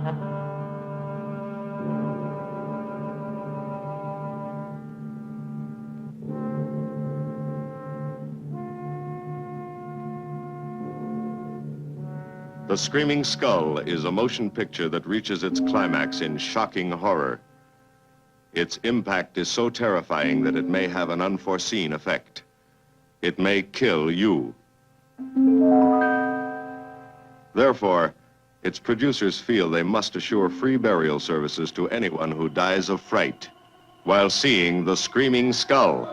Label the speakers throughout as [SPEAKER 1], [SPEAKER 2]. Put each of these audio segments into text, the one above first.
[SPEAKER 1] The Screaming Skull is a motion picture that reaches its climax in shocking horror. Its impact is so terrifying that it may have an unforeseen effect. It may kill you. Therefore, its producers feel they must assure free burial services to anyone who dies of fright while seeing The Screaming Skull.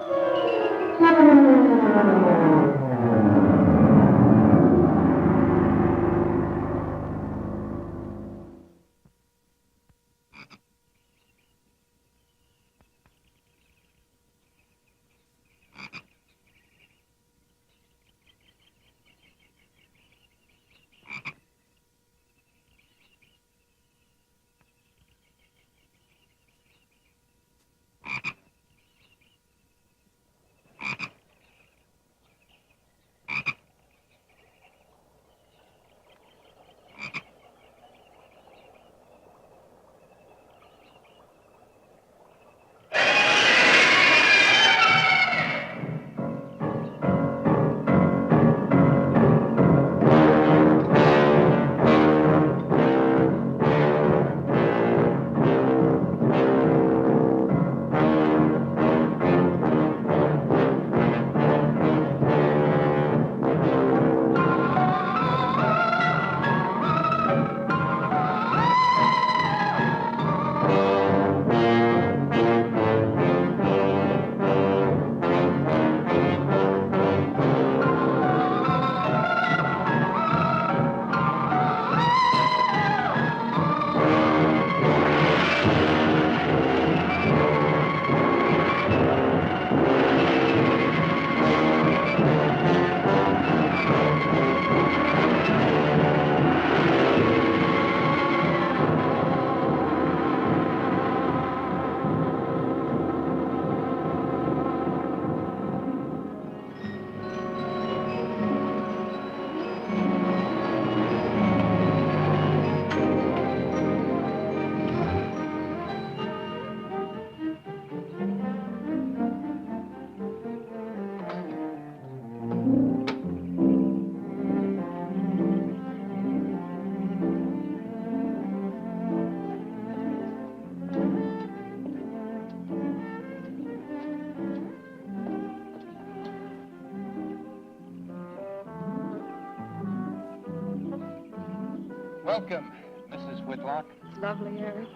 [SPEAKER 2] Welcome, Mrs. Whitlock.
[SPEAKER 3] It's lovely, Eric.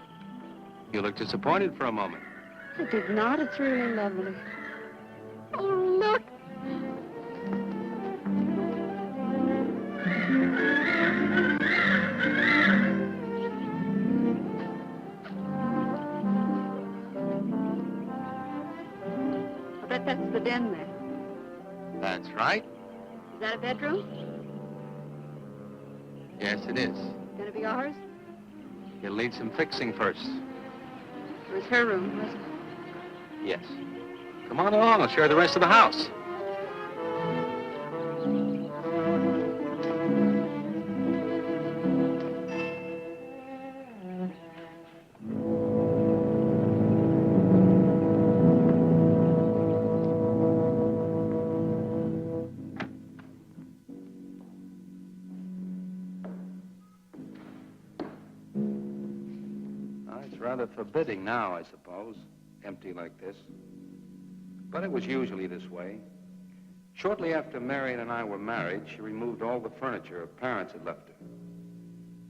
[SPEAKER 2] You look disappointed for a moment.
[SPEAKER 3] I did not. It's really lovely. Oh, look. I bet that's the den there.
[SPEAKER 2] That's right.
[SPEAKER 3] Is that a bedroom?
[SPEAKER 2] Yes, it is.
[SPEAKER 3] Gonna be ours?
[SPEAKER 2] You'll need some fixing first.
[SPEAKER 3] It was her room, wasn't it?
[SPEAKER 2] Yes. Come on along. I'll show you the rest of the house. Rather forbidding now, I suppose, empty like this. But it was usually this way. Shortly after Marion and I were married, she removed all the furniture her parents had left her.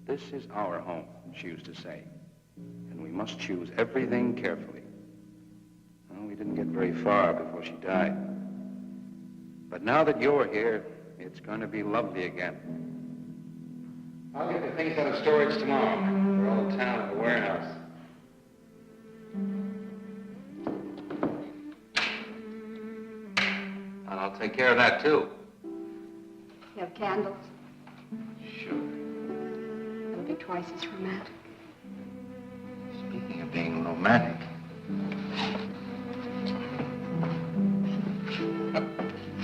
[SPEAKER 2] This is our home, she used to say, and we must choose everything carefully. Well, we didn't get very far before she died. But now that you're here, it's going to be lovely again. I'll get the things out of storage tomorrow. They're all in town at the warehouse. And I'll take care of that, too.
[SPEAKER 3] You have candles?
[SPEAKER 2] Sure.
[SPEAKER 3] It'll be twice as romantic.
[SPEAKER 2] Speaking of being romantic.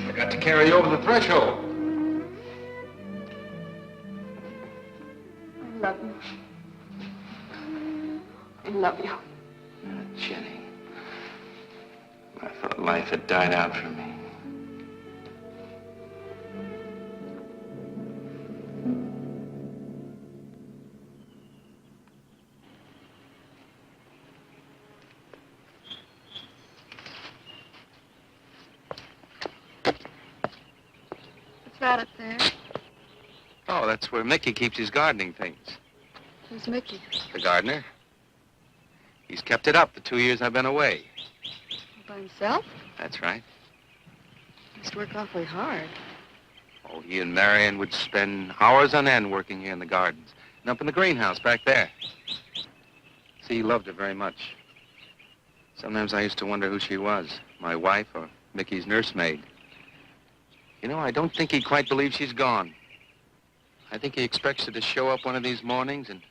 [SPEAKER 2] I got to carry you over the threshold.
[SPEAKER 3] I love you. love you.
[SPEAKER 2] Jenny, I thought life had died out for me.
[SPEAKER 3] What's that up there?
[SPEAKER 2] Oh, that's where Mickey keeps his gardening things.
[SPEAKER 3] Who's Mickey?
[SPEAKER 2] The gardener. He's kept it up the 2 years I've been away.
[SPEAKER 3] By himself?
[SPEAKER 2] That's right.
[SPEAKER 3] He must work awfully hard.
[SPEAKER 2] Oh, he and Marion would spend hours on end working here in the gardens and up in the greenhouse back there. See, he loved her very much. Sometimes I used to wonder who she was, my wife or Mickey's nursemaid. You know, I don't think he quite believes she's gone. I think he expects her to show up one of these mornings and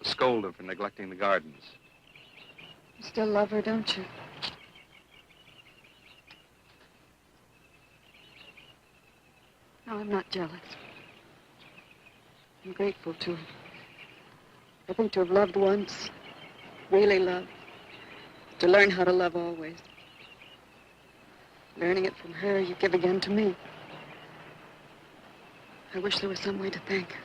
[SPEAKER 2] scold her for neglecting the gardens.
[SPEAKER 3] You still love her, don't you? No, I'm not jealous. I'm grateful to her. I think to have loved once, really loved, to learn how to love always. Learning it from her, you give again to me. I wish there was some way to thank her.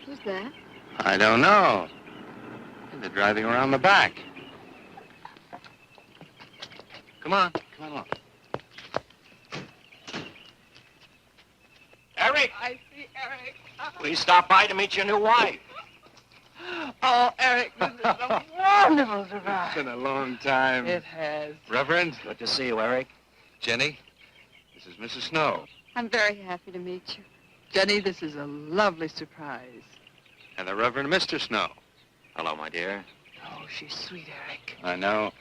[SPEAKER 3] Who's that?
[SPEAKER 2] I don't know. They're driving around the back. Come on along.
[SPEAKER 4] Eric,
[SPEAKER 5] I see Eric.
[SPEAKER 4] please stop by to meet your new wife.
[SPEAKER 5] Oh, Eric, this is a wonderful surprise.
[SPEAKER 2] It's been a long time.
[SPEAKER 5] It has.
[SPEAKER 2] Reverend,
[SPEAKER 4] Good to see you, Eric.
[SPEAKER 2] Jenny, this is Mrs. Snow.
[SPEAKER 3] I'm very happy to meet you.
[SPEAKER 5] Jenny, this is a lovely surprise.
[SPEAKER 2] And the Reverend Mr. Snow.
[SPEAKER 4] Hello, my dear.
[SPEAKER 5] Oh, she's sweet, Eric.
[SPEAKER 2] I know.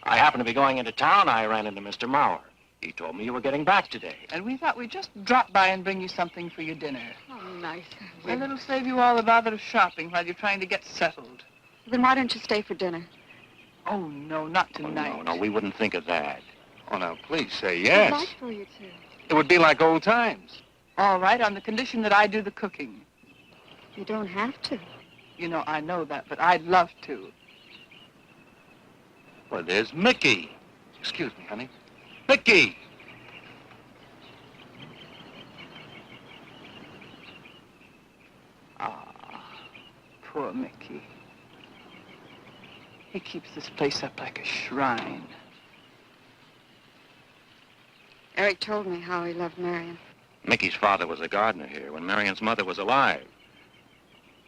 [SPEAKER 4] I happened to be going into town. I ran into Mr. Mauer. He told me you were getting back today.
[SPEAKER 5] And we thought we'd just drop by and bring you something for your dinner.
[SPEAKER 3] Oh, nice.
[SPEAKER 5] And it'll save you all the bother of shopping while you're trying to get settled.
[SPEAKER 3] Then why don't you stay for dinner?
[SPEAKER 5] Oh, no, not
[SPEAKER 4] Oh,
[SPEAKER 5] tonight.
[SPEAKER 4] no, we wouldn't think of that.
[SPEAKER 2] Oh, now, please say
[SPEAKER 3] I'd
[SPEAKER 2] yes.
[SPEAKER 3] like for you to.
[SPEAKER 2] It would be like old times.
[SPEAKER 5] All right, on the condition that I do the cooking.
[SPEAKER 3] You don't have to.
[SPEAKER 5] You know, I know that, but I'd love to.
[SPEAKER 2] Well, there's Mickey. Excuse me, honey. Mickey!
[SPEAKER 5] Ah, poor Mickey. He keeps this place up like a shrine.
[SPEAKER 3] Eric told me how he loved Marion.
[SPEAKER 4] Mickey's father was a gardener here when Marion's mother was alive.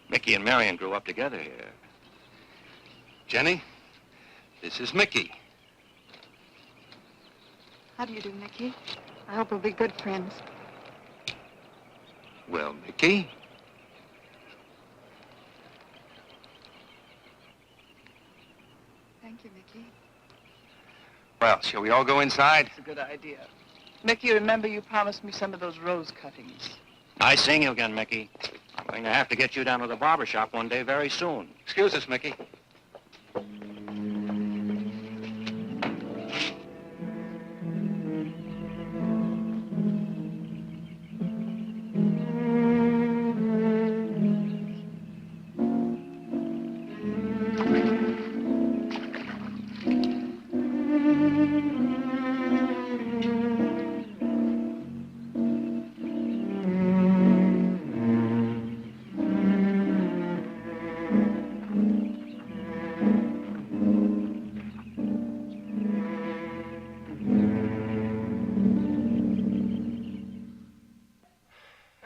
[SPEAKER 4] Mickey and Marion grew up together here.
[SPEAKER 2] Jenny, this is Mickey.
[SPEAKER 3] How do you do, Mickey? I hope we'll be good friends.
[SPEAKER 2] Well, Mickey,
[SPEAKER 3] Thank you, Mickey.
[SPEAKER 2] well, shall we all go inside?
[SPEAKER 5] It's a good idea. Mickey, remember you promised me some of those rose cuttings.
[SPEAKER 4] I sing you again, Mickey. I'm going to have to get you down to the barber shop one day very soon.
[SPEAKER 2] Excuse us, Mickey.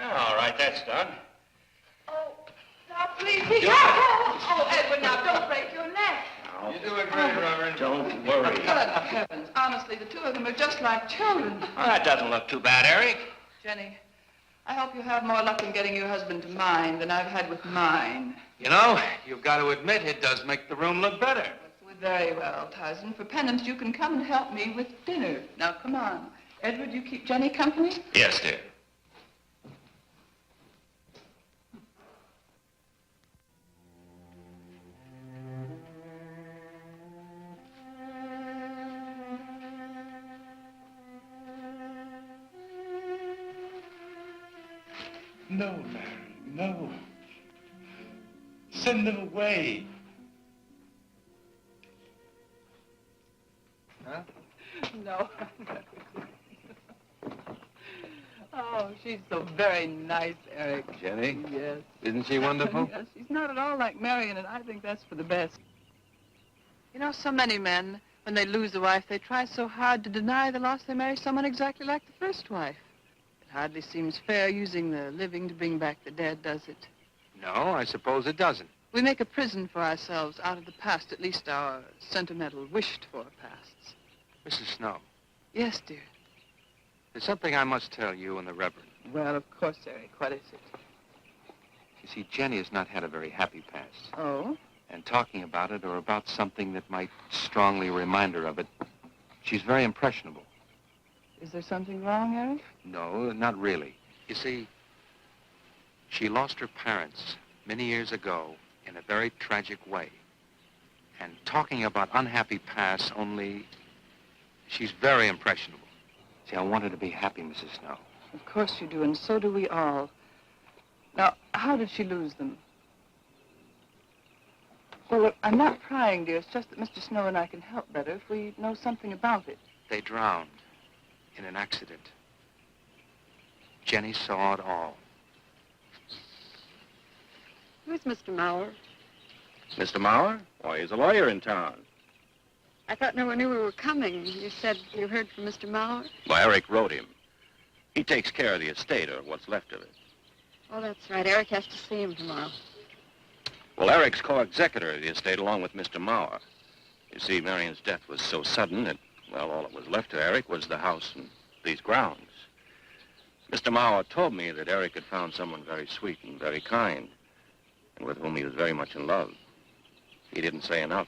[SPEAKER 4] All right, that's done.
[SPEAKER 5] Oh, now please be careful. Oh, Edward, now don't break your neck.
[SPEAKER 2] You're doing great, Reverend.
[SPEAKER 4] Don't worry.
[SPEAKER 5] Good heavens. Honestly, the two of them are just like children.
[SPEAKER 4] Well, that doesn't look too bad, Eric.
[SPEAKER 5] Jenny, I hope you have more luck in getting your husband to mine than I've had with mine.
[SPEAKER 2] You know, you've got to admit it does make the room look better.
[SPEAKER 5] Very well, Tyson. For penance, you can come and help me with dinner. Now, come on. Edward, you keep Jenny company?
[SPEAKER 4] Yes, dear.
[SPEAKER 6] No, Mary, no. Send them away. Huh?
[SPEAKER 5] No. Oh, she's so very nice, Eric.
[SPEAKER 2] Jenny?
[SPEAKER 5] Yes.
[SPEAKER 2] Isn't she wonderful?
[SPEAKER 5] Yes, she's not at all like Marion, and I think that's for the best. You know, so many men, when they lose a wife, they try so hard to deny the loss they marry someone exactly like the first wife. It hardly seems fair using the living to bring back the dead, does it?
[SPEAKER 2] No, I suppose it doesn't.
[SPEAKER 5] We make a prison for ourselves out of the past, at least our sentimental, wished-for pasts.
[SPEAKER 2] Mrs. Snow,
[SPEAKER 5] Yes, dear.
[SPEAKER 2] there's something I must tell you and the Reverend.
[SPEAKER 5] Well, of course, Eric. What is it?
[SPEAKER 2] You see, Jenny has not had a very happy past.
[SPEAKER 5] Oh?
[SPEAKER 2] And talking about it or about something that might strongly remind her of it, she's very impressionable.
[SPEAKER 5] Is there something wrong, Eric?
[SPEAKER 2] No, not really. You see, she lost her parents many years ago in a very tragic way. And talking about unhappy pasts only, she's very impressionable. See, I want her to be happy, Mrs. Snow.
[SPEAKER 5] Of course you do, and so do we all. Now, how did she lose them? Well, look, I'm not prying, dear. It's just that Mr. Snow and I can help better if we know something about it.
[SPEAKER 2] They drowned in an accident. Jenny saw it all.
[SPEAKER 3] Who's Mr. Mauer?
[SPEAKER 4] Mr. Mauer? Why, he's a lawyer in town.
[SPEAKER 3] I thought no one knew we were coming. You said you heard from Mr. Mauer?
[SPEAKER 4] Well, Eric wrote him. He takes care of the estate, or what's left of it.
[SPEAKER 3] Oh, that's right. Eric has to see him tomorrow.
[SPEAKER 4] Well, Eric's co-executor of the estate along with Mr. Mauer. You see, Marion's death was so sudden that, well, all that was left to Eric was the house and these grounds. Mr. Mauer told me that Eric had found someone very sweet and very kind, and with whom he was very much in love. He didn't say enough.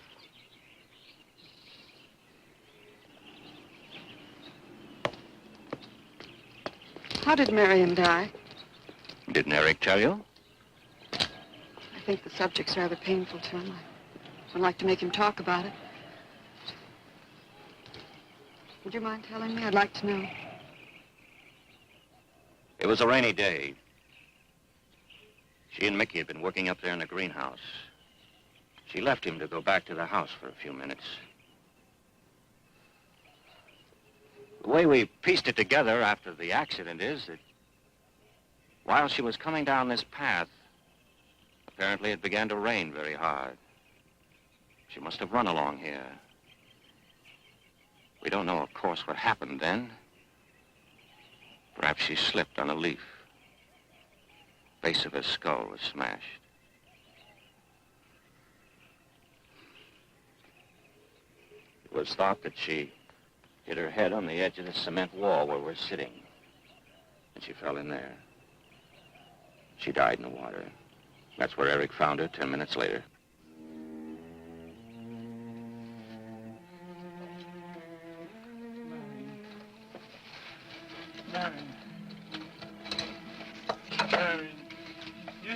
[SPEAKER 3] How did Marion die?
[SPEAKER 4] Didn't Eric tell you?
[SPEAKER 3] I think the subject's rather painful to him. I don't like to make him talk about it. Would you mind telling me? I'd like to know.
[SPEAKER 4] It was a rainy day. She and Mickey had been working up there in the greenhouse. She left him to go back to the house for a few minutes. The way we pieced it together after the accident is that while she was coming down this path, apparently it began to rain very hard. She must have run along here. We don't know, of course, what happened then. Perhaps she slipped on a leaf. Base of her skull was smashed. It was thought that she hit her head on the edge of the cement wall where we're sitting. And she fell in there. She died in the water. That's where Eric found her 10 minutes later.
[SPEAKER 6] Marion, you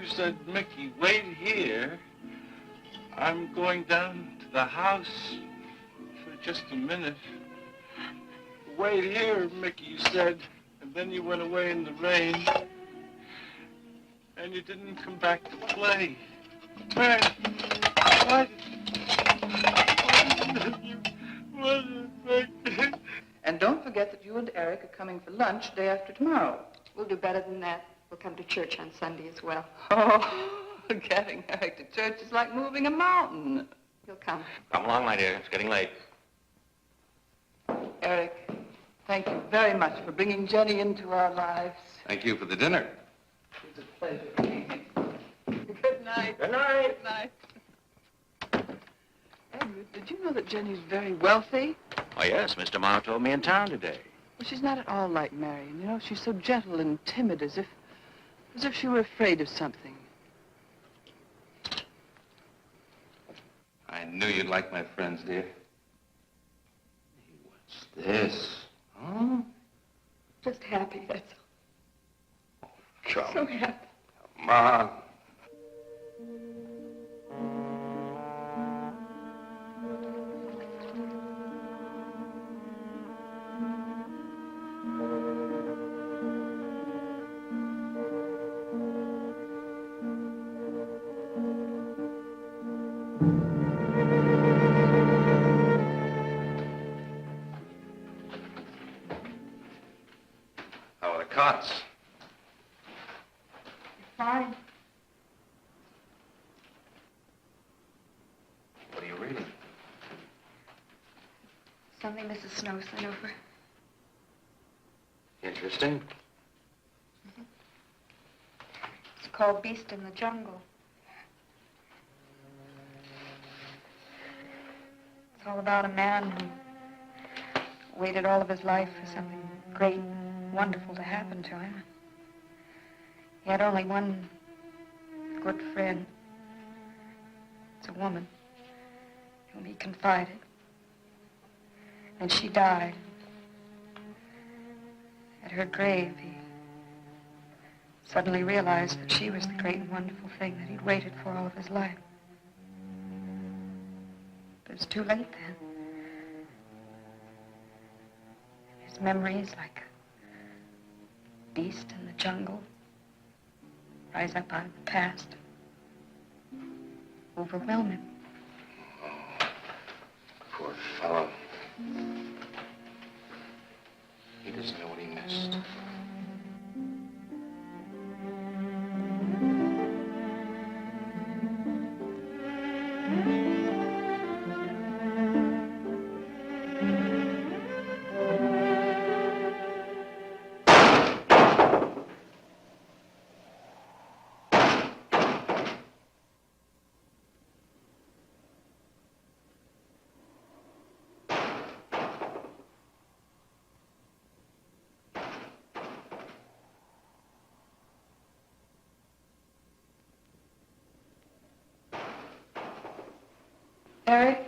[SPEAKER 6] said, Mickey, wait here. I'm going down to the house for just a minute. Wait here, Mickey, you said, and then you went away in the rain, and you didn't come back to play. Man, what? What did you...
[SPEAKER 5] And don't forget that you and Eric are coming for lunch day after tomorrow.
[SPEAKER 3] We'll do better than that. We'll come to church on Sunday as well.
[SPEAKER 5] Oh, getting Eric to church is like moving a mountain.
[SPEAKER 3] He'll come.
[SPEAKER 4] Come along, my dear. It's getting late.
[SPEAKER 5] Eric, thank you very much for bringing Jenny into our lives.
[SPEAKER 2] Thank you for the dinner.
[SPEAKER 5] It was a pleasure. Good night.
[SPEAKER 4] Good night.
[SPEAKER 5] Good night. Edward, did you know that Jenny's very wealthy?
[SPEAKER 4] Oh, yes. Mr. Mauer told me in town today.
[SPEAKER 5] Well, she's not at all like Marion. You know, she's so gentle and timid, as if she were afraid of something.
[SPEAKER 2] I knew you'd like my friends, dear. What's this? Huh?
[SPEAKER 3] Just happy, that's all.
[SPEAKER 2] Come.
[SPEAKER 3] So happy.
[SPEAKER 2] Come on.
[SPEAKER 3] something Mrs. Snow sent over.
[SPEAKER 2] Interesting.
[SPEAKER 3] It's called Beast in the Jungle. It's all about a man who waited all of his life for something great, wonderful to happen to him. He had only one good friend. It's a woman whom he confided. And she died. At her grave, he suddenly realized that she was the great and wonderful thing that he'd waited for all of his life. But it was too late then. His memories, like a beast in the jungle, rise up out of the past, overwhelm him.
[SPEAKER 2] Oh, poor fellow. He doesn't know what he missed.
[SPEAKER 3] Eric?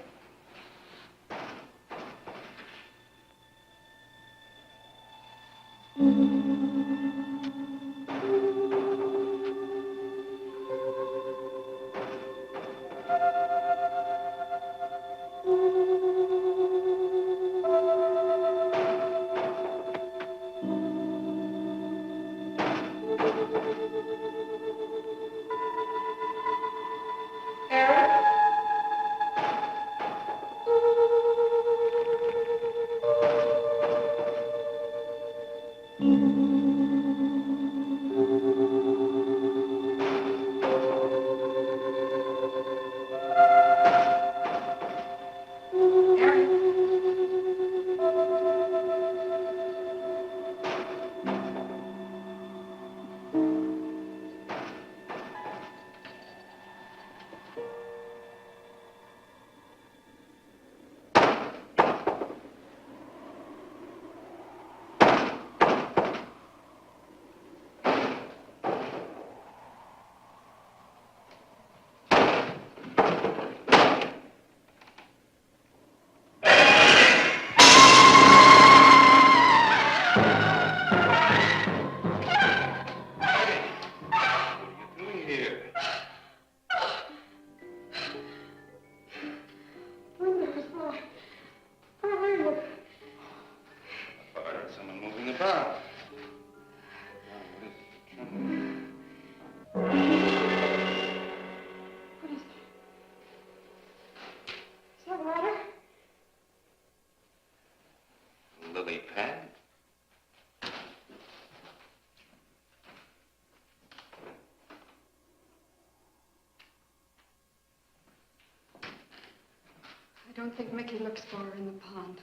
[SPEAKER 3] I don't think Mickey looks for her in the pond.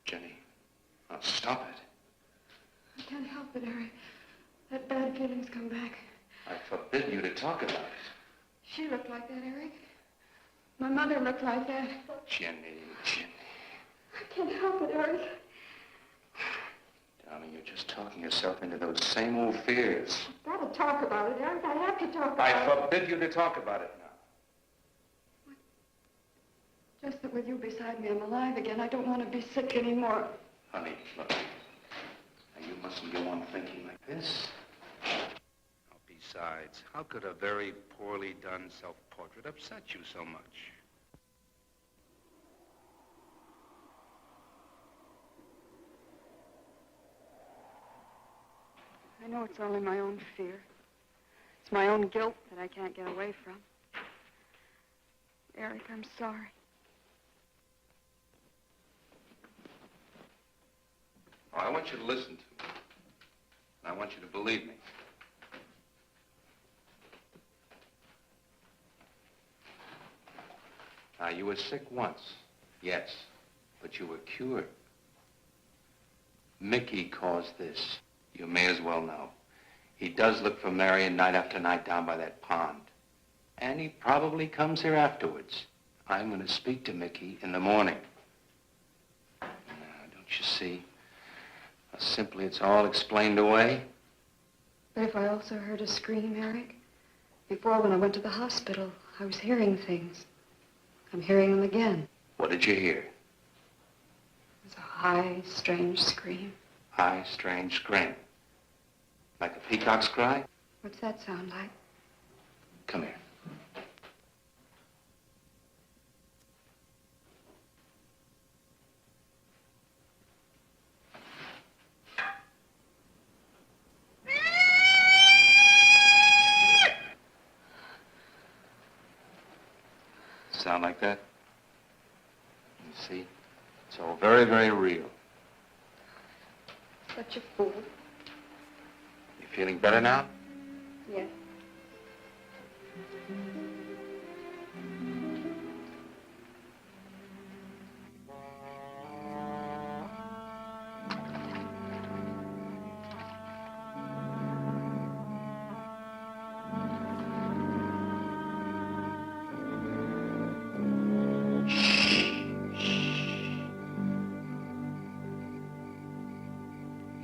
[SPEAKER 2] Jenny, now stop it.
[SPEAKER 3] I can't help it, Eric. That bad feeling's come back.
[SPEAKER 2] I forbid you to talk about it.
[SPEAKER 3] She looked like that, Eric. My mother looked like that.
[SPEAKER 2] Jenny.
[SPEAKER 3] I can't help it, Eric.
[SPEAKER 2] Darling, you're just talking yourself into those same old fears.
[SPEAKER 3] I've got to talk about it, Eric. I have to talk about
[SPEAKER 2] I
[SPEAKER 3] it.
[SPEAKER 2] forbid you to talk about it now.
[SPEAKER 3] Just that with you beside me, I'm alive again. I don't want to be sick anymore.
[SPEAKER 2] Honey, look. Now, you mustn't go on thinking like this. Besides, how could a very poorly done self-portrait upset you so much?
[SPEAKER 3] I know it's only my own fear. It's my own guilt that I can't get away from. Eric, I'm sorry.
[SPEAKER 2] Oh, I want you to listen to me. And I want you to believe me. Now, you were sick once, yes. But you were cured. Mickey caused this. You may as well know. He does look for Marion night after night down by that pond. And he probably comes here afterwards. I'm going to speak to Mickey in the morning. Now, don't you see? Simply, it's all explained away.
[SPEAKER 3] But if I also heard a scream, Eric? Before, when I went to the hospital, I was hearing things. I'm hearing them again.
[SPEAKER 2] What did you hear?
[SPEAKER 3] It was a high, strange scream.
[SPEAKER 2] High, strange scream. Like a peacock's cry?
[SPEAKER 3] What's that sound like?
[SPEAKER 2] Come here. Sound like that? You see? It's all very, very real.
[SPEAKER 3] Such a fool.
[SPEAKER 2] You feeling better now?
[SPEAKER 3] Yes.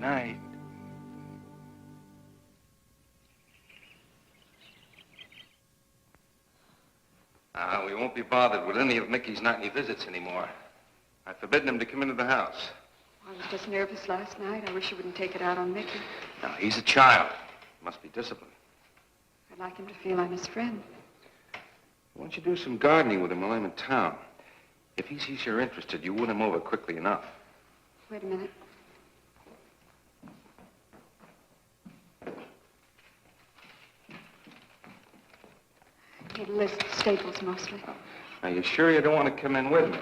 [SPEAKER 2] Night. We won't be bothered with any of Mickey's nightly visits anymore. I've forbidden him to come into the house.
[SPEAKER 3] I was just nervous last night. I wish you wouldn't take it out on Mickey.
[SPEAKER 2] Now, he's a child. Must be disciplined.
[SPEAKER 3] I'd like him to feel I'm his friend.
[SPEAKER 2] Why don't you do some gardening with him while I'm in town? If he sees you're interested, you win him over quickly enough.
[SPEAKER 3] Wait a minute. I need a list of staples mostly.
[SPEAKER 2] Are you sure you don't want to come in with me?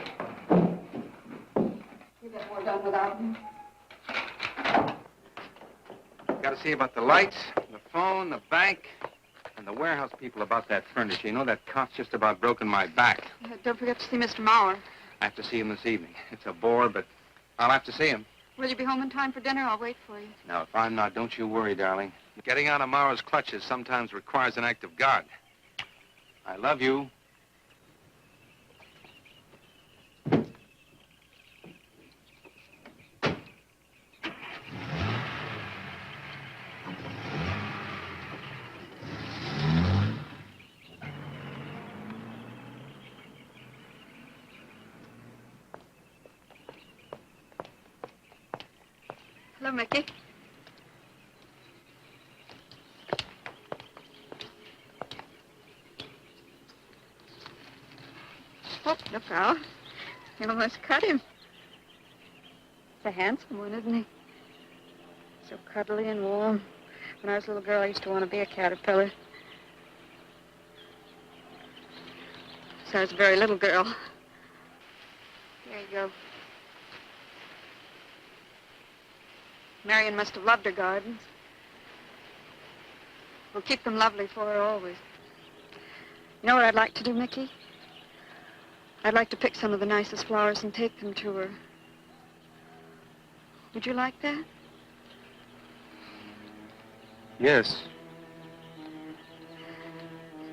[SPEAKER 3] You get more done without me.
[SPEAKER 2] Got to see about the lights, the phone, the bank, and the warehouse people about that furniture. You know, that cop's just about broken my back.
[SPEAKER 3] Don't forget to see Mr. Mauer.
[SPEAKER 2] I have to see him this evening. It's a bore, but I'll have to see him.
[SPEAKER 3] Will you be home in time for dinner? I'll wait for you.
[SPEAKER 2] Now, if I'm not, don't you worry, darling. Getting out of Mauer's clutches sometimes requires an act of God. I love you.
[SPEAKER 3] Hello, Mickey. Oh, look out. You almost cut him. It's a handsome one, isn't he? So cuddly and warm. When I was a little girl, I used to want to be a caterpillar. So I was a very little girl. There you go. Marion must have loved her gardens. We'll keep them lovely for her always. You know what I'd like to do, Mickey? I'd like to pick some of the nicest flowers and take them to her. Would you like that?
[SPEAKER 2] Yes.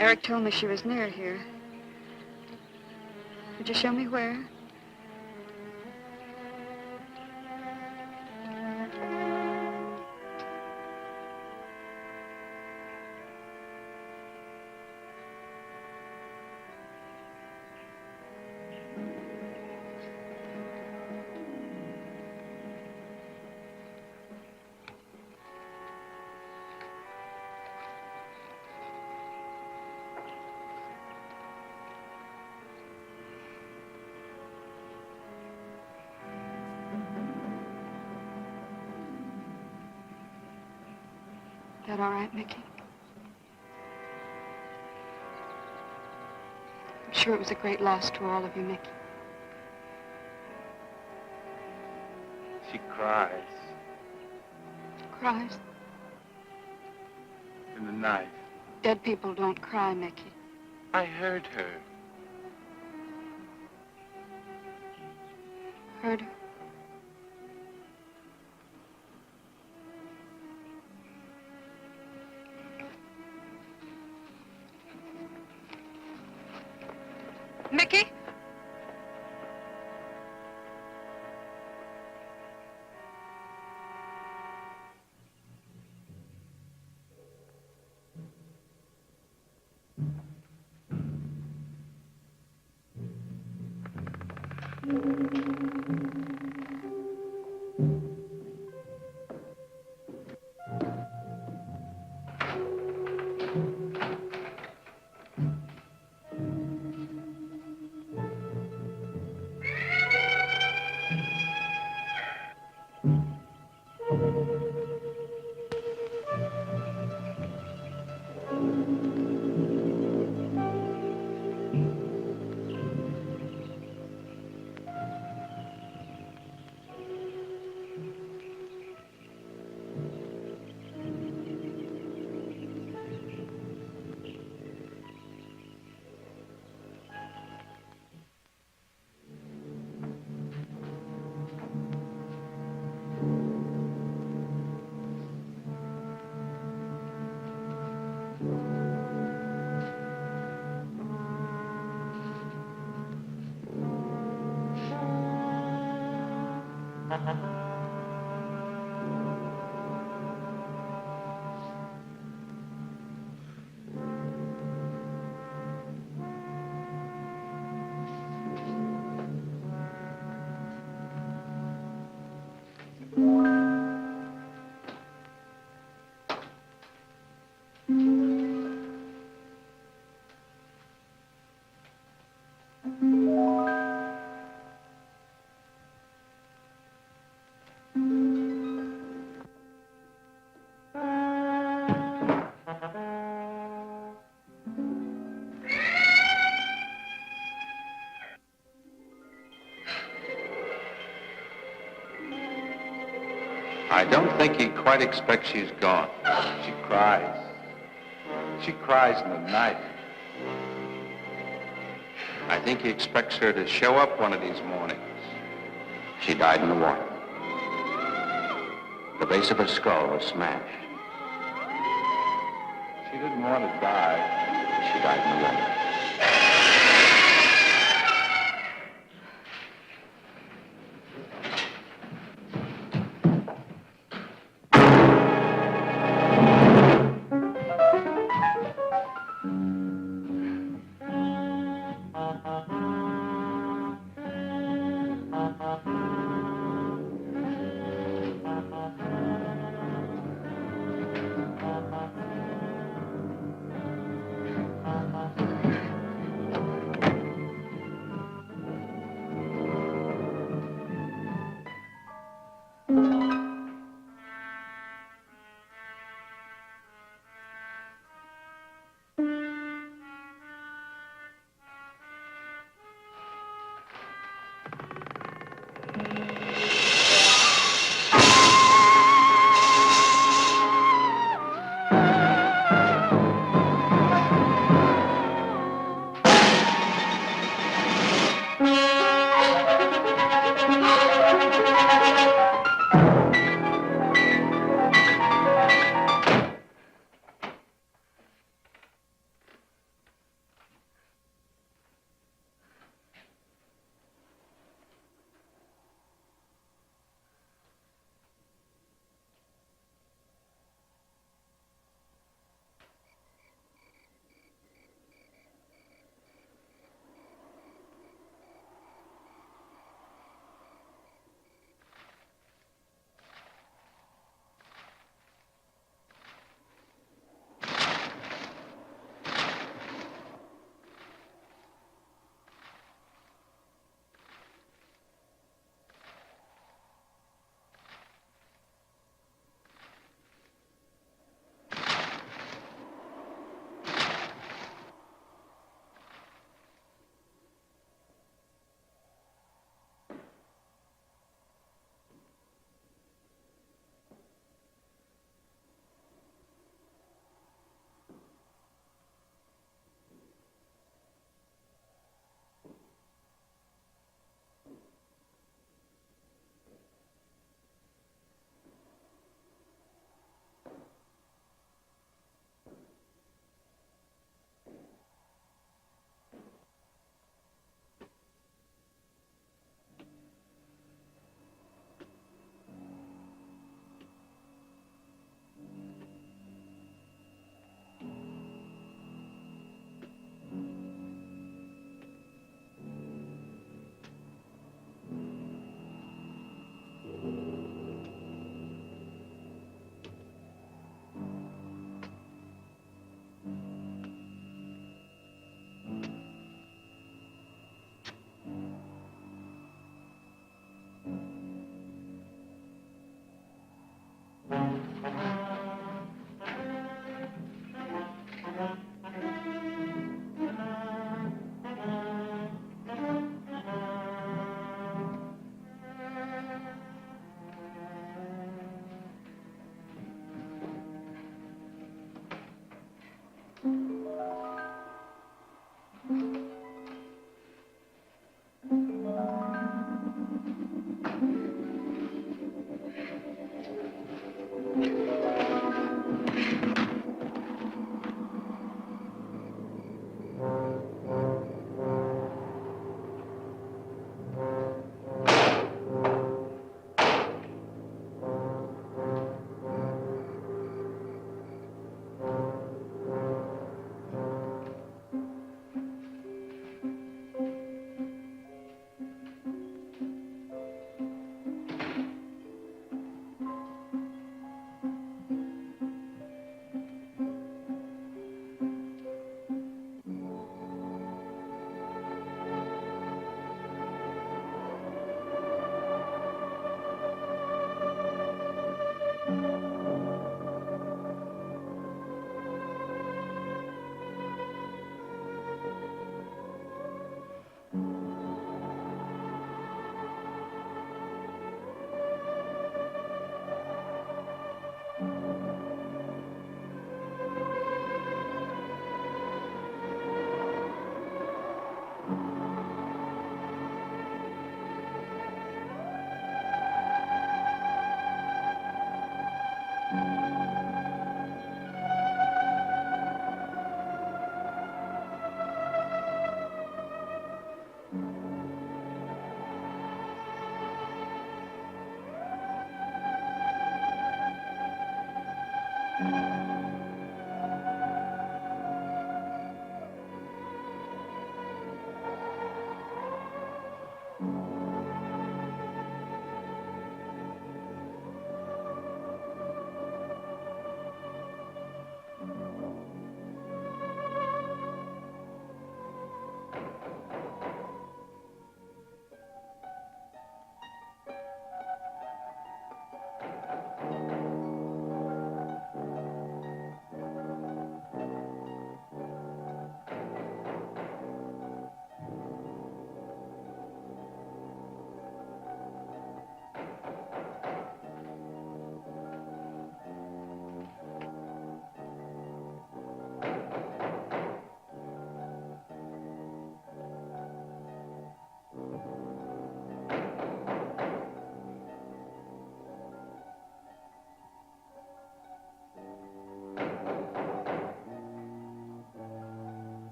[SPEAKER 3] Eric told me she was near here. Would you show me where? That all right, Mickey? I'm sure it was a great loss to all of you, Mickey.
[SPEAKER 2] She cries
[SPEAKER 3] Cries?
[SPEAKER 2] in the night.
[SPEAKER 3] Dead people don't cry, Mickey.
[SPEAKER 6] I heard her.
[SPEAKER 3] Heard her.
[SPEAKER 5] Mickey?
[SPEAKER 2] I don't think he quite expects she's gone. She cries. She cries in the night. I think he expects her to show up one of these mornings.
[SPEAKER 4] She died in the water. The base of her skull was smashed.
[SPEAKER 2] She didn't want to die.
[SPEAKER 4] She died in the water.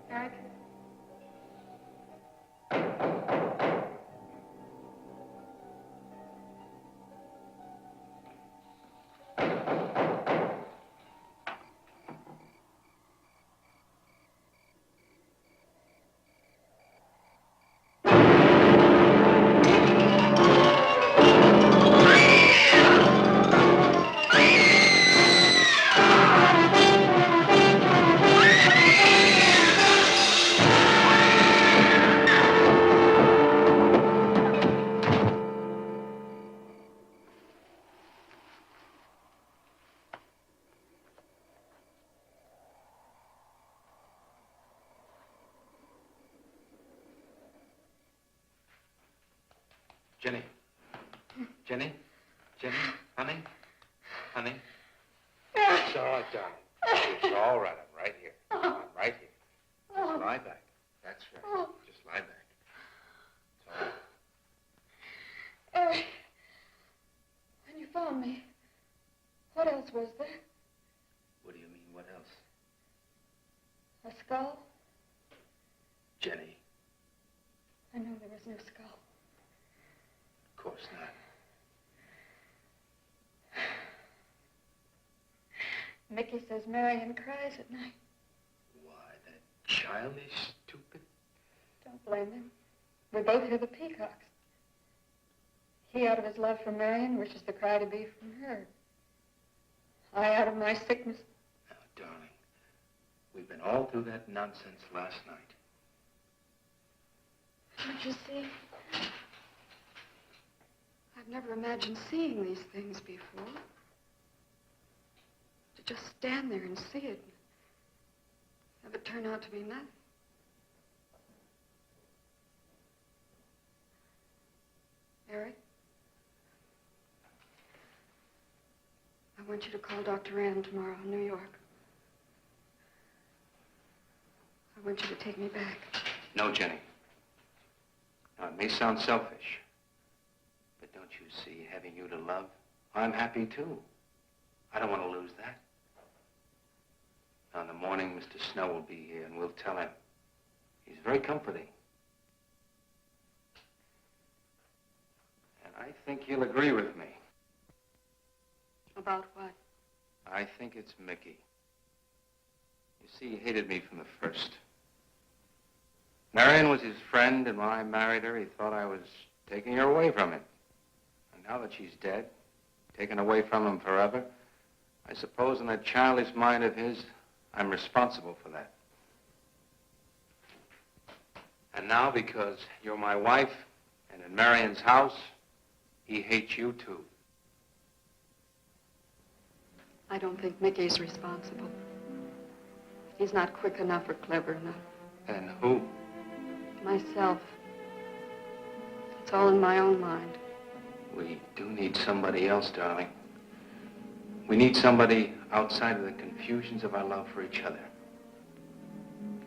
[SPEAKER 3] Eric?
[SPEAKER 2] Jenny. Jenny? Jenny? Honey? Honey? It's all right, darling. It's all right. I'm right here. I'm right here. Just lie back. That's right. Just lie back. It's all right.
[SPEAKER 3] Eric, when you found me, what else was there?
[SPEAKER 2] What do you mean, what else?
[SPEAKER 3] A skull?
[SPEAKER 2] Jenny,
[SPEAKER 3] I know there was no skull.
[SPEAKER 2] of course not.
[SPEAKER 3] Mickey says Marion cries at night.
[SPEAKER 2] Why, that childish, stupid...
[SPEAKER 3] Don't blame him. We both hear the peacocks. He, out of his love for Marion, wishes the cry to be from her. I, out of my sickness.
[SPEAKER 2] Now, darling, we've been all through that nonsense last night.
[SPEAKER 3] Don't you see? I've never imagined seeing these things before. To just stand there and see it. Have it turn out to be nothing. Eric? I want you to call Dr. Ann tomorrow in New York. I want you to take me back.
[SPEAKER 2] No, Jenny. Now, it may sound selfish, but don't you see, having you to love, I'm happy too. I don't want to lose that. Now, in the morning, Mr. Snow will be here, and we'll tell him. He's very comforting. And I think he'll agree with me.
[SPEAKER 3] About what?
[SPEAKER 2] I think it's Mickey. You see, he hated me from the first. Marion was his friend, and when I married her, he thought I was taking her away from him. And now that she's dead, taken away from him forever, I suppose in that childish mind of his, I'm responsible for that. And now, because you're my wife, and in Marion's house, he hates you too.
[SPEAKER 3] I don't think Mickey's responsible. He's not quick enough or clever enough.
[SPEAKER 2] And who?
[SPEAKER 3] Myself. It's all in my own mind.
[SPEAKER 2] We do need somebody else, darling. We need somebody outside of the confusions of our love for each other.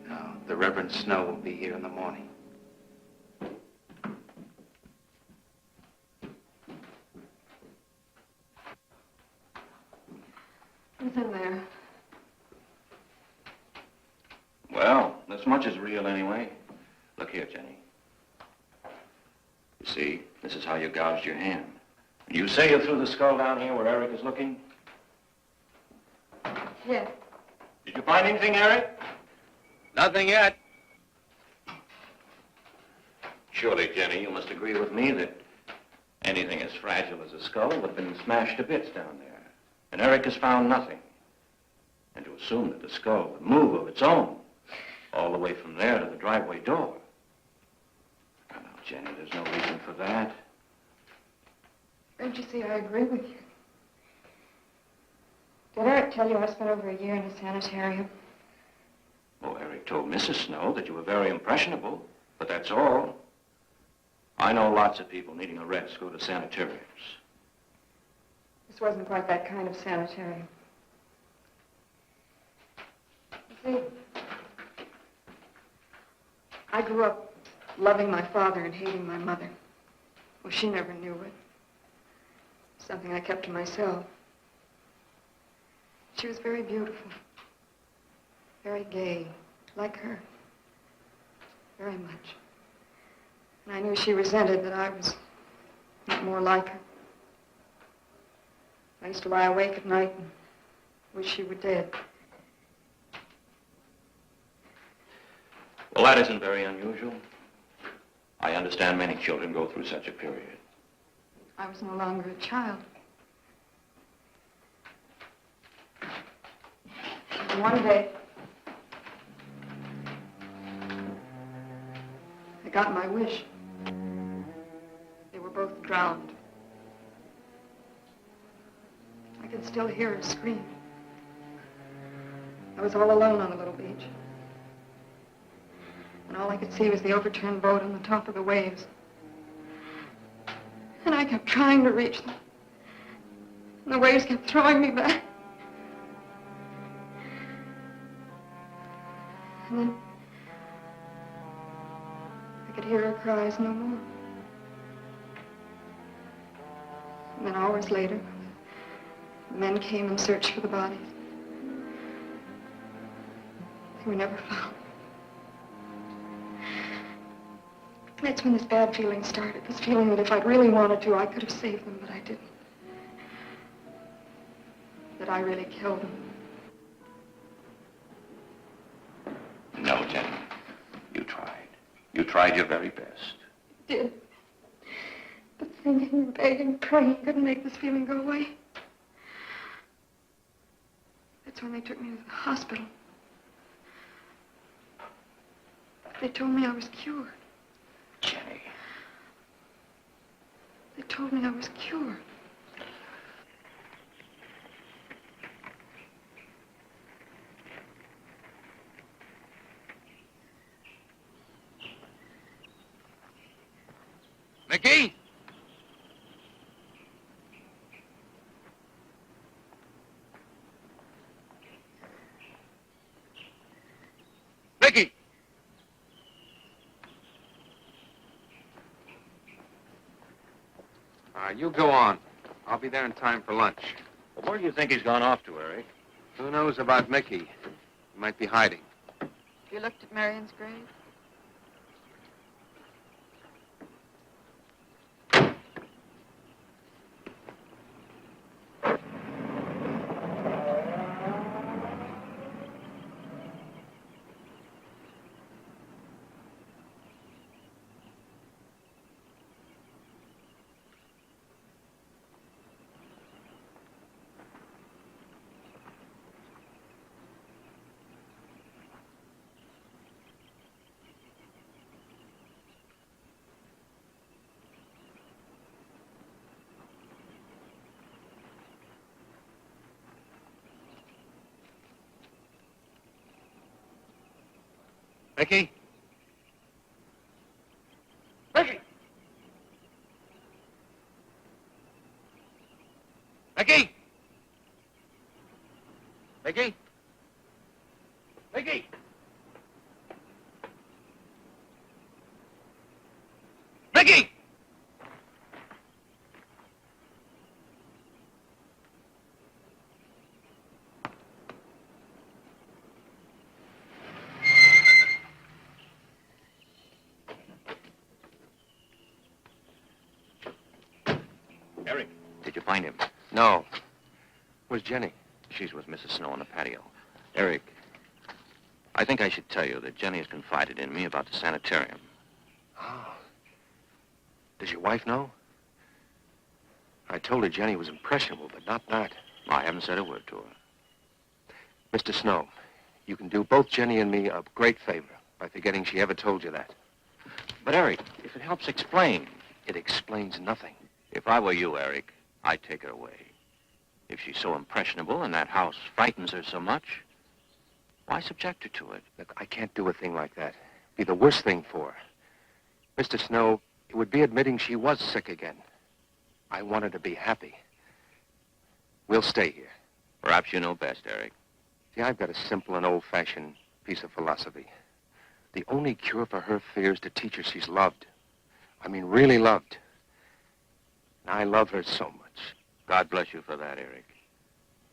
[SPEAKER 2] Now, the Reverend Snow will be here in the morning.
[SPEAKER 3] Who's in there?
[SPEAKER 4] Well, this much is real anyway. Look here, Jenny. You see, this is how you gouged your hand. You say you threw the skull down here where Eric is looking?
[SPEAKER 3] Yes.
[SPEAKER 4] Did you find anything, Eric? Nothing yet. Surely, Jenny, you must agree with me that anything as fragile as a skull would have been smashed to bits down there. And Eric has found nothing. And to assume that the skull would move of its own, all the way from there to the driveway door. Now, Jenny, there's no reason for that.
[SPEAKER 3] Don't you see, I agree with you. Did Eric tell you I spent over a year in a sanitarium?
[SPEAKER 4] Oh, Eric Eric told Mrs. Snow that you were very impressionable, but that's all. I know lots of people needing a rest go to sanitariums.
[SPEAKER 3] This wasn't quite that kind of sanitarium. You see, I grew up loving my father and hating my mother. Well, she never knew it. Something I kept to myself. She was very beautiful. Very gay, like her. Very much. And I knew she resented that I was not more like her. I used to lie awake at night and wish she were dead.
[SPEAKER 4] Well, that isn't very unusual. I understand many children go through such a period.
[SPEAKER 3] I was no longer a child. And one day, I got my wish. They were both drowned. I can still hear her scream. I was all alone on the little beach. And all I could see was the overturned boat on the top of the waves. And I kept trying to reach them. And the waves kept throwing me back. And then I could hear her cries no more. And then hours later, the men came and searched for the bodies. They were never found. That's when this bad feeling started, this feeling that if I'd really wanted to, I could have saved them, but I didn't. That I really killed them.
[SPEAKER 4] No, Jenny. You tried. You tried your very best.
[SPEAKER 3] I did. But thinking, begging, praying couldn't make this feeling go away. That's when they took me to the hospital. They told me I was cured.
[SPEAKER 4] Jenny.
[SPEAKER 3] They told me I was cured.
[SPEAKER 2] Mickey? Mickey! You go on. I'll be there in time for lunch.
[SPEAKER 4] Well, where do you think he's gone off to, Eric?
[SPEAKER 2] Who knows about Mickey? He might be hiding.
[SPEAKER 3] You looked at Marion's grave?
[SPEAKER 2] Mickey? Mickey! Mickey! Mickey? Mickey! Mickey!
[SPEAKER 4] Eric, did you find him?
[SPEAKER 2] No. Where's Jenny?
[SPEAKER 4] She's with Mrs. Snow on the patio. Eric, I think I should tell you that Jenny has confided in me about the sanitarium.
[SPEAKER 2] Oh. Does your wife know? I told her Jenny was impressionable, but not that.
[SPEAKER 4] I haven't said a word to her.
[SPEAKER 2] Mr. Snow, you can do both Jenny and me a great favor by forgetting she ever told you that.
[SPEAKER 4] But, Eric, if it helps explain.
[SPEAKER 2] It explains nothing.
[SPEAKER 4] If I were you, Eric, I'd take her away. If she's so impressionable and that house frightens her so much, Why subject her to it?
[SPEAKER 2] Look, I can't do a thing like that. It'd be the worst thing for her. Mr. Snow, it would be admitting she was sick again. I want her to be happy. We'll stay here.
[SPEAKER 4] Perhaps you know best, Eric.
[SPEAKER 2] See, I've got a simple and old-fashioned piece of philosophy. The only cure for her fear is to teach her she's loved. I mean, really loved. And I love her so much.
[SPEAKER 4] God bless you for that, Eric.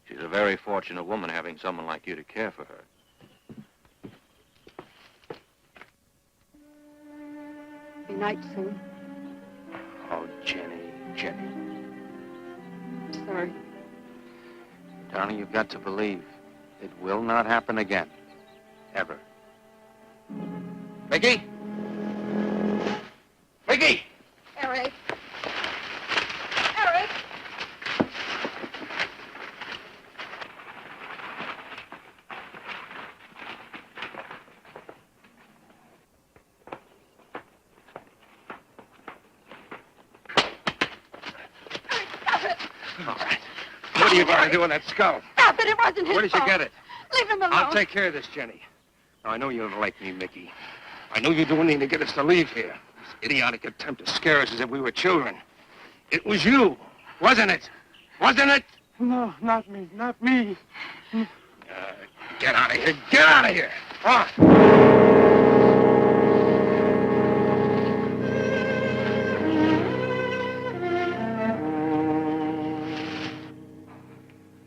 [SPEAKER 4] She's a very fortunate woman having someone like you to care for her.
[SPEAKER 3] Be night soon.
[SPEAKER 2] Oh, Jenny, Jenny.
[SPEAKER 3] Sorry.
[SPEAKER 2] Darling, you've got to believe it will not happen again. Ever. Mickey? Mickey!
[SPEAKER 3] Eric. Eric!
[SPEAKER 2] All right. What are you going to do with that skull?
[SPEAKER 3] Stop it, it wasn't his
[SPEAKER 2] Where did you
[SPEAKER 3] fault.
[SPEAKER 2] get it?
[SPEAKER 3] Leave him alone.
[SPEAKER 2] I'll take care of this, Jenny. Now, I know you don't like me, Mickey. I know you do anything to get us to leave here. This idiotic attempt to scare us as if we were children. It was you, wasn't it? Wasn't it?
[SPEAKER 6] No, not me, not me.
[SPEAKER 2] Get out of here. Get out of here. Come on.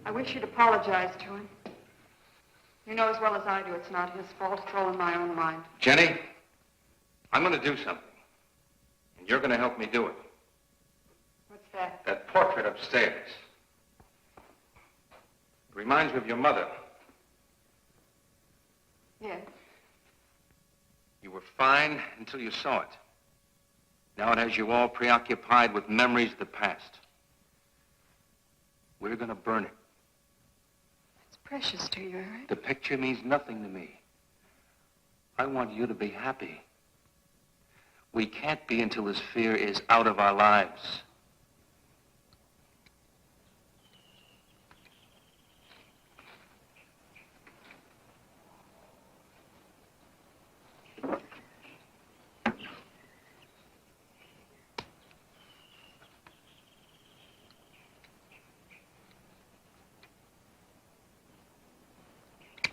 [SPEAKER 3] I wish you'd apologize to him. You know as well as I do it's not his fault. It's all in my own mind.
[SPEAKER 2] Jenny, I'm going to do something. And you're going to help me do it.
[SPEAKER 3] What's that?
[SPEAKER 2] That portrait upstairs. It reminds me of your mother.
[SPEAKER 3] Yes.
[SPEAKER 2] You were fine until you saw it. Now it has you all preoccupied with memories of the past. We're going to burn it.
[SPEAKER 3] It's precious to you, Eric.
[SPEAKER 2] The picture means nothing to me. I want you to be happy. We can't be until this fear is out of our lives.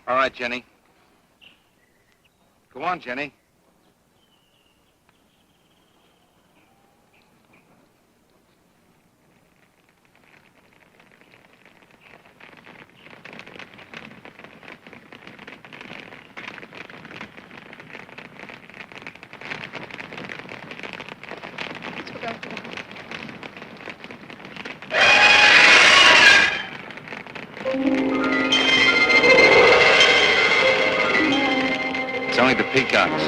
[SPEAKER 2] All right, Jenny. Go on, Jenny.
[SPEAKER 3] Let's go back to the house.
[SPEAKER 2] It's only the peacocks.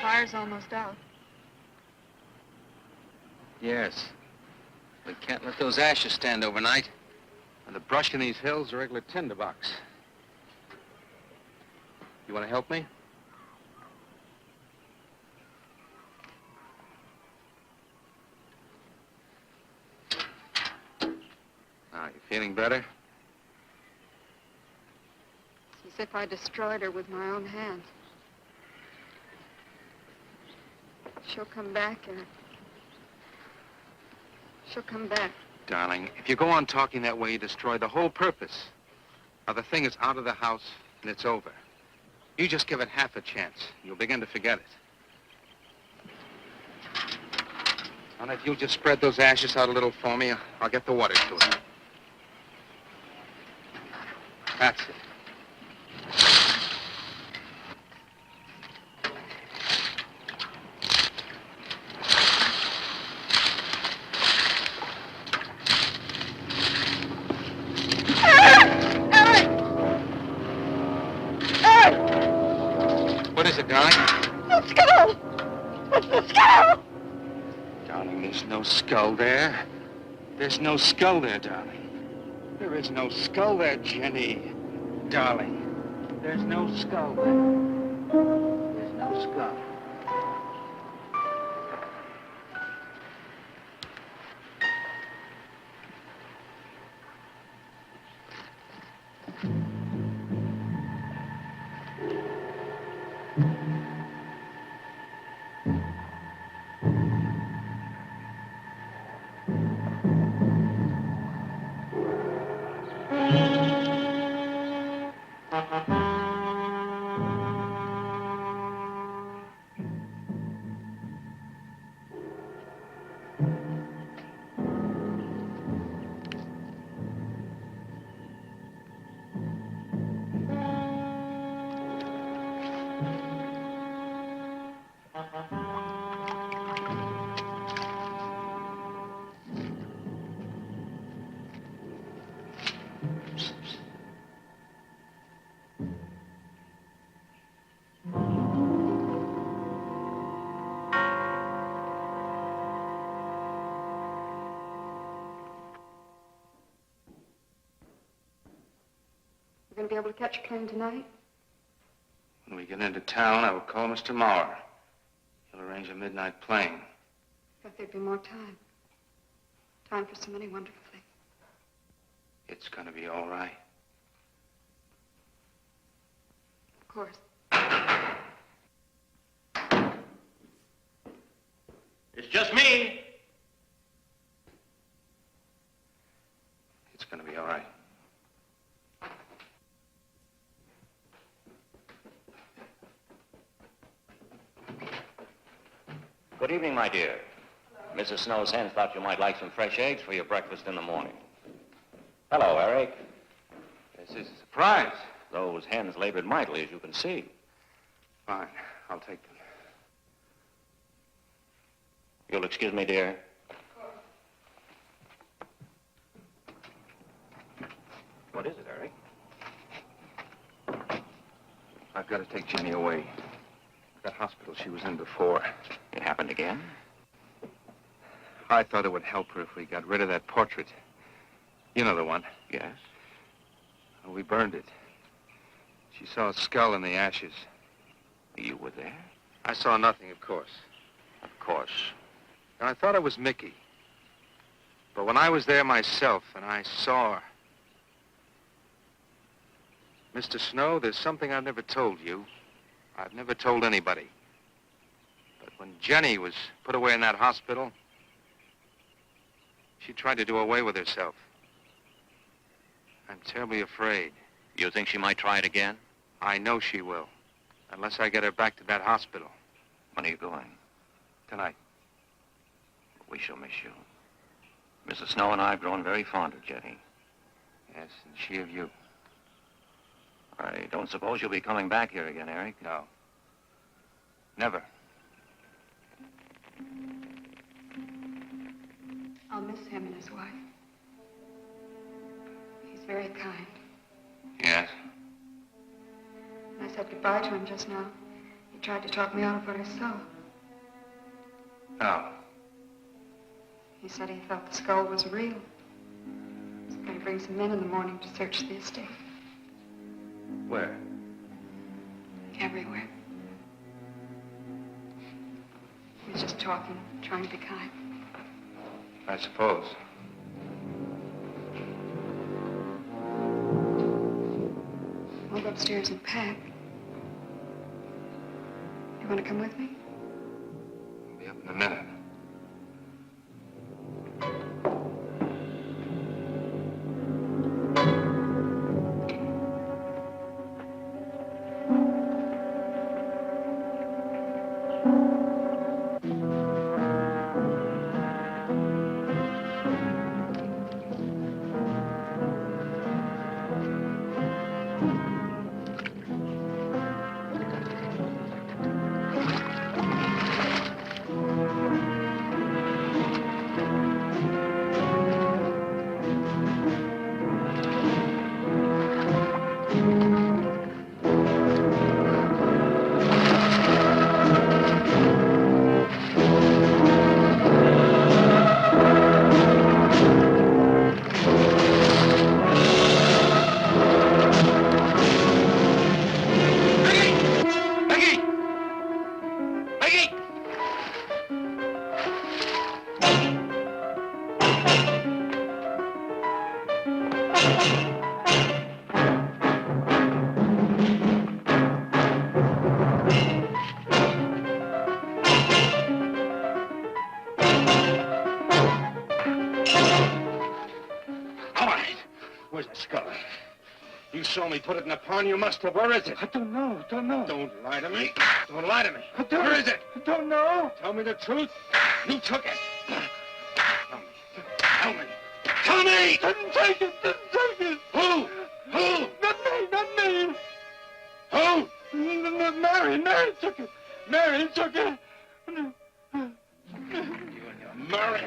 [SPEAKER 3] Fire's almost out.
[SPEAKER 2] Yes. We can't let those ashes stand overnight. And the brush in these hills are a regular tinderbox. You want to help me? Now, you feeling better?
[SPEAKER 3] It's as if I destroyed her with my own hands. She'll come back, Eric. She'll come back.
[SPEAKER 2] Darling, if you go on talking that way, you destroy the whole purpose. Now, the thing is out of the house, and it's over. You just give it half a chance. You'll begin to forget it. And if you'll just spread those ashes out a little for me, I'll get the water to it. That's it. What is it, darling?
[SPEAKER 3] The skull! It's the skull!
[SPEAKER 2] Darling, there's no skull there. There's no skull there, darling. There is no skull there, Jenny. Darling. There's no skull there. There's no skull.
[SPEAKER 3] You going to be able to catch a plane tonight?
[SPEAKER 2] When we get into town, I will call Mr. Maurer. He'll arrange a midnight plane.
[SPEAKER 3] Thought there'd be more time. Time for so many wonderful things.
[SPEAKER 2] It's gonna be all right.
[SPEAKER 3] Of course.
[SPEAKER 4] It's just me.
[SPEAKER 2] It's gonna be all right.
[SPEAKER 4] Good evening, my dear. Mrs. Snow's hens thought you might like some fresh eggs for your breakfast in the morning. Hello, Eric.
[SPEAKER 2] This is a surprise.
[SPEAKER 4] Those hens labored mightily, as you can see.
[SPEAKER 2] Fine, I'll take them.
[SPEAKER 4] You'll excuse me, dear. What is it, Eric?
[SPEAKER 2] I've got to take Jenny away. That hospital she was in before.
[SPEAKER 4] It happened again?
[SPEAKER 2] I thought it would help her if we got rid of that portrait. You know the one.
[SPEAKER 4] Yes.
[SPEAKER 2] Well, we burned it. She saw a skull in the ashes.
[SPEAKER 4] You were there?
[SPEAKER 2] I saw nothing, of course.
[SPEAKER 4] Of course.
[SPEAKER 2] And I thought it was Mickey. But when I was there myself and I saw her... Mr. Snow, there's something I've never told you. I've never told anybody. But when Jenny was put away in that hospital, she tried to do away with herself. I'm terribly afraid.
[SPEAKER 4] You think she might try it again?
[SPEAKER 2] I know she will, unless I get her back to that hospital.
[SPEAKER 4] When are you going?
[SPEAKER 2] Tonight.
[SPEAKER 4] We shall miss you. Mrs. Snow and I have grown very fond of Jenny.
[SPEAKER 2] Yes, and she of you.
[SPEAKER 4] I don't suppose you'll be coming back here again, Eric?
[SPEAKER 2] No. Never.
[SPEAKER 3] I'll miss him and his wife. He's very kind.
[SPEAKER 2] Yes?
[SPEAKER 3] When I said goodbye to him just now, he tried to talk me out of what I saw.
[SPEAKER 2] No.
[SPEAKER 3] He said he thought the skull was real. He's going to bring some men in the morning to search the estate.
[SPEAKER 2] Where?
[SPEAKER 3] Everywhere. He was just talking, trying to be kind.
[SPEAKER 2] I suppose.
[SPEAKER 3] I'll go upstairs and pack. You want to come with me?
[SPEAKER 2] I'll be up in a minute.
[SPEAKER 4] saw me put it in the pond. You must have. Where is it?
[SPEAKER 6] I don't know.
[SPEAKER 4] Don't lie to me. Don't lie to me.
[SPEAKER 6] Where is it? I don't know.
[SPEAKER 4] Tell me the truth. You took it. Tell me. Tell me!
[SPEAKER 6] Didn't take it.
[SPEAKER 4] Who?
[SPEAKER 6] Not me.
[SPEAKER 4] Who?
[SPEAKER 6] Mary took it. Mary took it.
[SPEAKER 4] You and your Mary.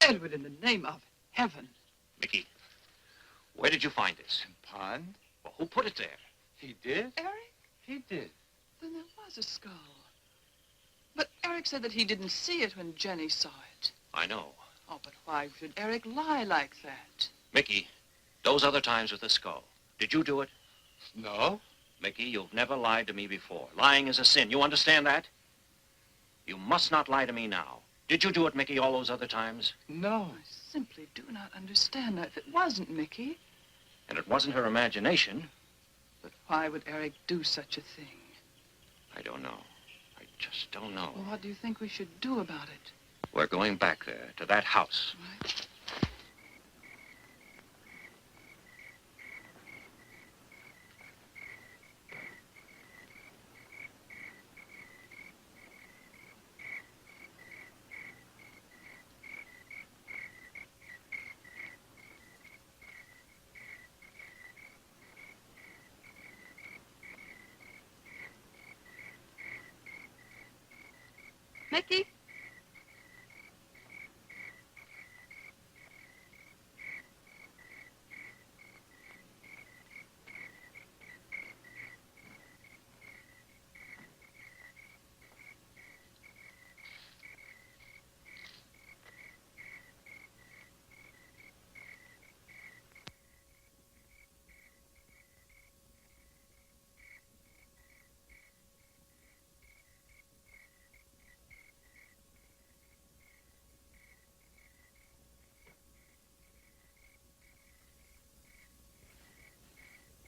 [SPEAKER 5] Edward, in the name of heaven.
[SPEAKER 4] Mickey, where did you find this?
[SPEAKER 6] Pond?
[SPEAKER 4] Well, who put it there?
[SPEAKER 6] He did?
[SPEAKER 5] Eric?
[SPEAKER 6] He did.
[SPEAKER 5] Then there was a skull. But Eric said that he didn't see it when Jenny saw it.
[SPEAKER 4] I know.
[SPEAKER 5] Oh, but why should Eric lie like that?
[SPEAKER 4] Mickey, those other times with the skull, did you do it?
[SPEAKER 6] No.
[SPEAKER 4] Mickey, you've never lied to me before. Lying is a sin. You understand that? You must not lie to me now. Did you do it, Mickey, all those other times?
[SPEAKER 6] No.
[SPEAKER 5] I simply do not understand that. If it wasn't Mickey,
[SPEAKER 4] And it wasn't her imagination.
[SPEAKER 5] but why would Eric do such a thing?
[SPEAKER 4] I don't know. I just don't know.
[SPEAKER 5] Well, what do you think we should do about it?
[SPEAKER 4] We're going back there, to that house.
[SPEAKER 5] Right?
[SPEAKER 3] Mickey?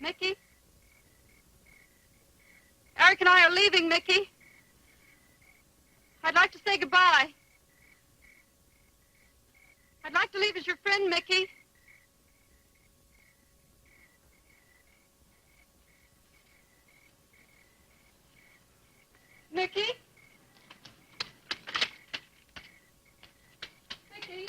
[SPEAKER 3] Mickey? Eric and I are leaving, Mickey. I'd like to say goodbye. I'd like to leave as your friend, Mickey. Mickey? Mickey?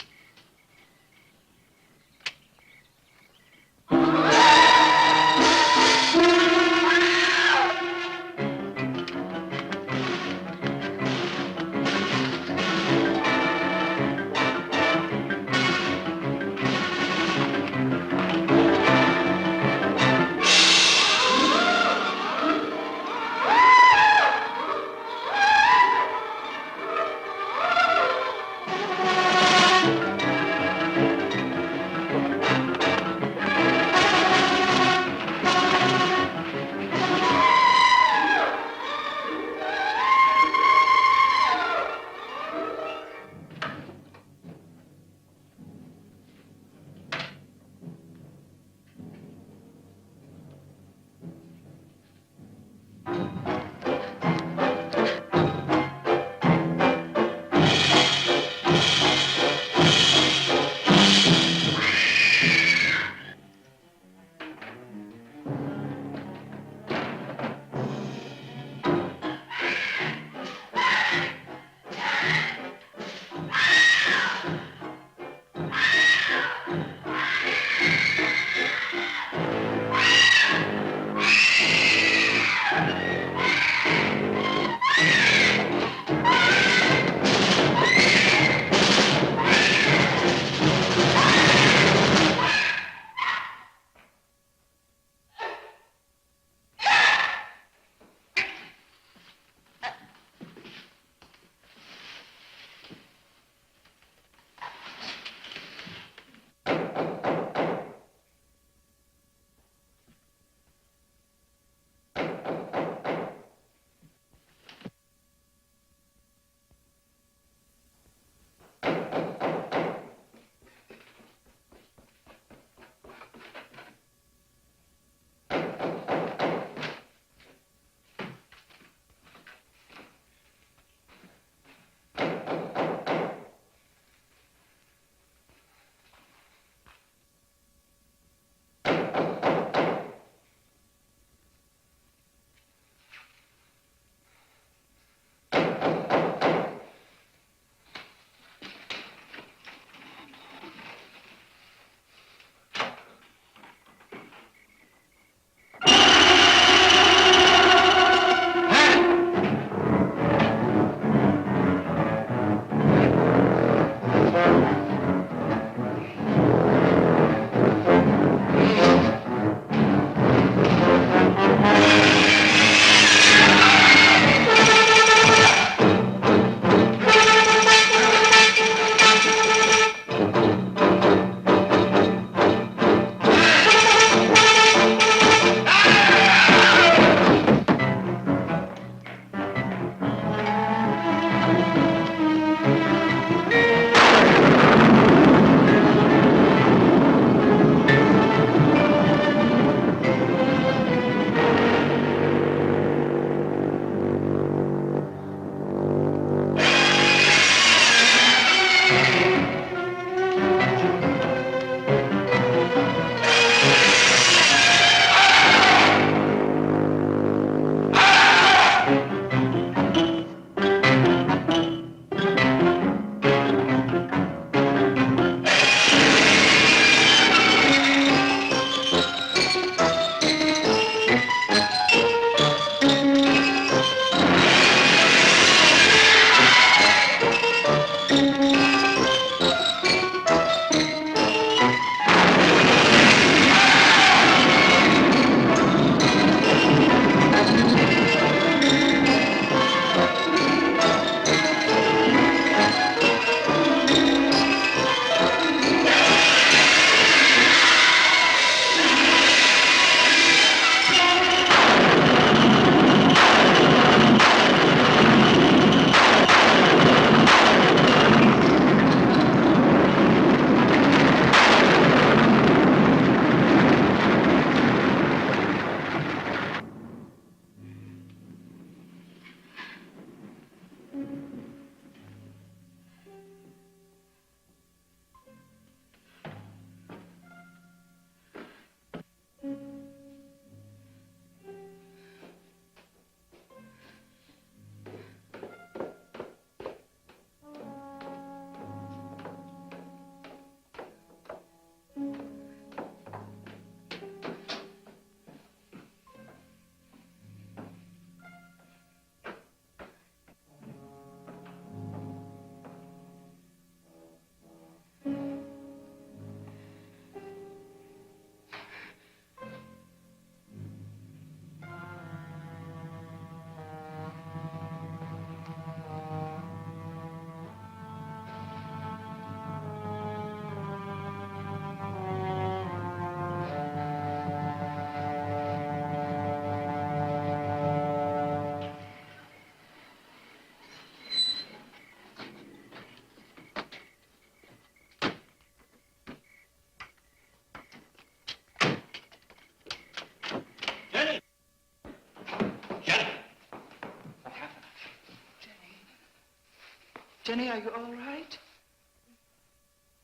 [SPEAKER 5] Jenny, are you all right?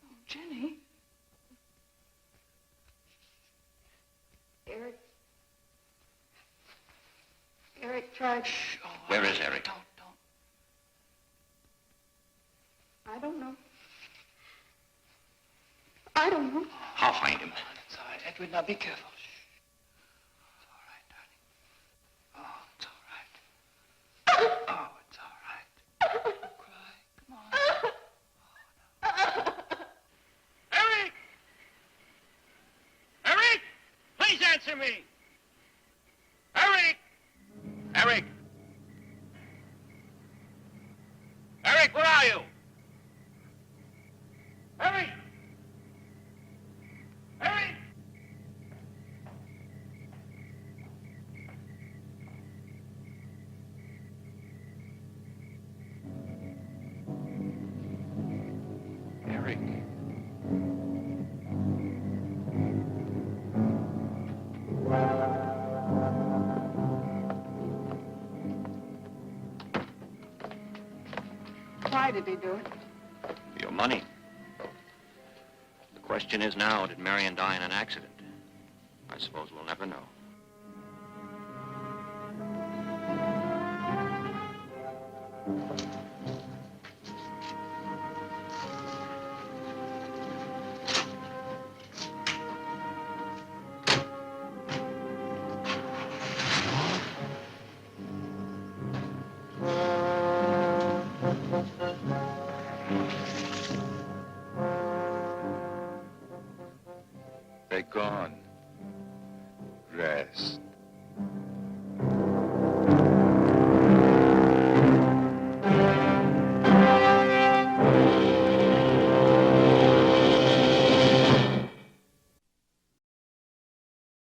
[SPEAKER 5] Oh, Jenny.
[SPEAKER 3] Eric tried...
[SPEAKER 5] Shh. Oh,
[SPEAKER 4] Where is Eric?
[SPEAKER 5] Don't.
[SPEAKER 3] I don't know. I don't know.
[SPEAKER 4] I'll find him.
[SPEAKER 5] It's all right, Edward. Now be careful. Shh. It's all right, darling. Oh, it's all right. Oh, it's all right. Don't cry. Come on.
[SPEAKER 4] Eric! Eric! Please answer me! Eric! Eric! Eric, where are you? Eric! Eric! Eric.
[SPEAKER 3] Why did he do it?
[SPEAKER 4] For your money. The question is now, did Marion die in an accident? I suppose we'll never know.